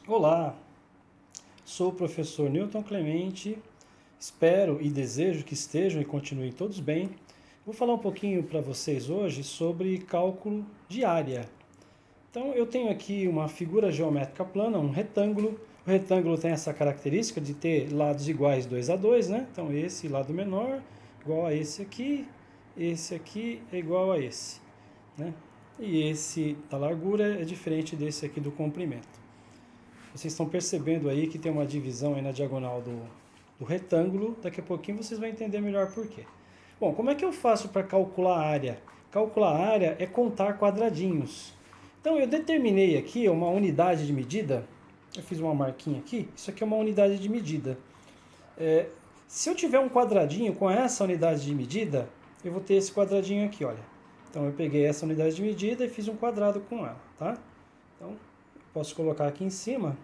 Olá, sou o professor Newton Clemente, espero e desejo que estejam e continuem todos bem. Vou falar um pouquinho para vocês hoje sobre cálculo de área. Então eu tenho aqui uma figura geométrica plana, um retângulo. O retângulo tem essa característica de ter lados iguais 2 a 2, né? Então esse lado menor igual a esse aqui é igual a esse, né? E esse da largura é diferente desse aqui do comprimento. Vocês estão percebendo aí que tem uma divisão aí na diagonal do retângulo. Daqui a pouquinho vocês vão entender melhor por quê. Bom, como é que eu faço para calcular a área? Calcular a área é contar quadradinhos. Então eu determinei aqui uma unidade de medida. Eu fiz uma marquinha aqui. Isso aqui é uma unidade de medida. Se eu tiver um quadradinho com essa unidade de medida, eu vou ter esse quadradinho aqui, olha. Então eu peguei essa unidade de medida e fiz um quadrado com ela, tá? Então posso colocar aqui em cima.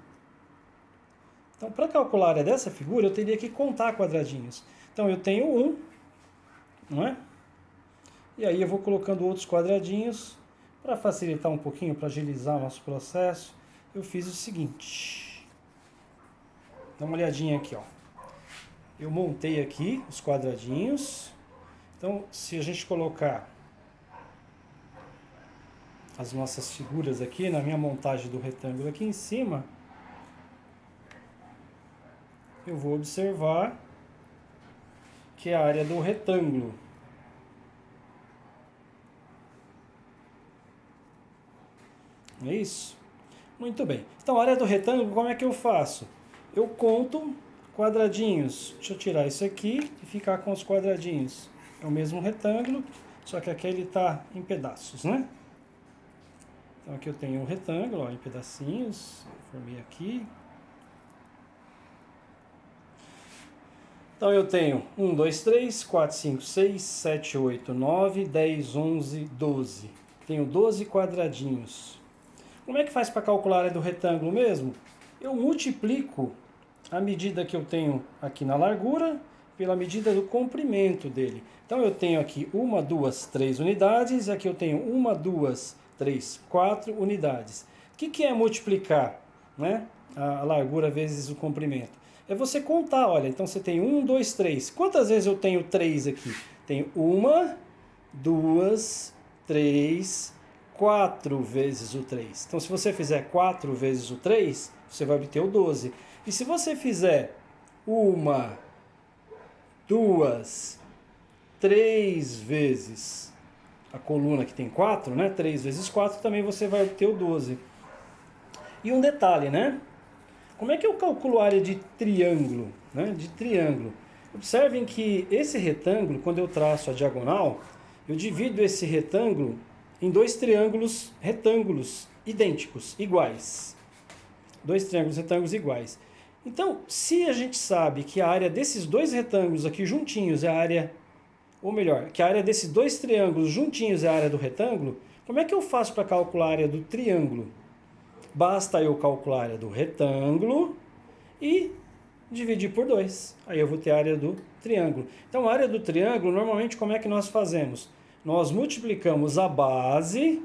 Então, para calcular a área dessa figura, eu teria que contar quadradinhos. Então, eu tenho 1, não é? E aí eu vou colocando outros quadradinhos. Para facilitar um pouquinho, para agilizar o nosso processo, eu fiz o seguinte. Dá uma olhadinha aqui, ó. Eu montei aqui os quadradinhos. Então, se a gente colocar as nossas figuras aqui, na minha montagem do retângulo aqui em cima, eu vou observar que é a área do retângulo. Não é isso? Muito bem. Então, a área do retângulo, como é que eu faço? Eu conto quadradinhos. Deixa eu tirar isso aqui e ficar com os quadradinhos. É o mesmo retângulo, só que aqui ele está em pedaços, né? Então, aqui eu tenho um retângulo, ó, em pedacinhos. Formei aqui. Então eu tenho 1, 2, 3, 4, 5, 6, 7, 8, 9, 10, 11, 12. Tenho 12 quadradinhos. Como é que faz para calcular a área do retângulo mesmo? Eu multiplico a medida que eu tenho aqui na largura pela medida do comprimento dele. Então eu tenho aqui 1, 2, 3 unidades, e aqui eu tenho 1, 2, 3, 4 unidades. O que é multiplicar, né? A largura vezes o comprimento? É você contar, olha, então você tem 1, 2, 3. Quantas vezes eu tenho 3 aqui? Tenho 1, 2, 3, 4 vezes o 3. Então se você fizer 4 vezes o 3, você vai obter o 12. E se você fizer 1, 2, 3 vezes a coluna que tem 4, né? 3 vezes 4, também você vai obter o 12. E um detalhe, né? Como é que eu calculo a área de triângulo, né? De triângulo. Observem que esse retângulo, quando eu traço a diagonal, eu divido esse retângulo em dois retângulos idênticos, iguais. Dois retângulos iguais. Então, se a gente sabe que a área desses dois retângulos aqui juntinhos é a área, ou melhor, que a área desses dois triângulos juntinhos é a área do retângulo, como é que eu faço para calcular a área do triângulo? Basta eu calcular a área do retângulo e dividir por 2. Aí eu vou ter a área do triângulo. Então, a área do triângulo, normalmente, como é que nós fazemos? Nós multiplicamos a base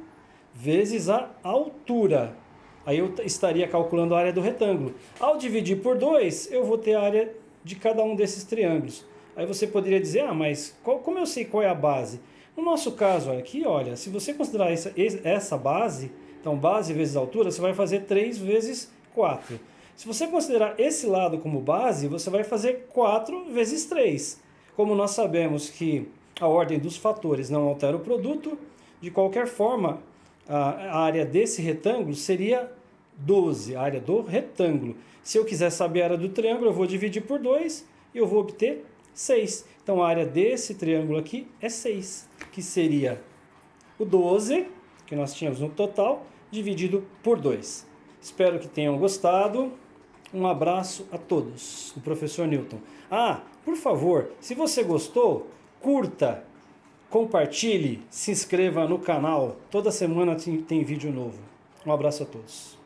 vezes a altura. Aí eu estaria calculando a área do retângulo. Ao dividir por 2, eu vou ter a área de cada um desses triângulos. Aí você poderia dizer, mas como eu sei qual é a base? No nosso caso aqui, olha, se você considerar essa base, então base vezes altura, você vai fazer 3 vezes 4. Se você considerar esse lado como base, você vai fazer 4 vezes 3. Como nós sabemos que a ordem dos fatores não altera o produto, de qualquer forma, a área desse retângulo seria 12, a área do retângulo. Se eu quiser saber a área do triângulo, eu vou dividir por 2 e eu vou obter 6. Então a área desse triângulo aqui é 6, que seria o 12, que nós tínhamos no total, dividido por 2. Espero que tenham gostado. Um abraço a todos, do professor Newton. Por favor, se você gostou, curta, compartilhe, se inscreva no canal. Toda semana tem vídeo novo. Um abraço a todos.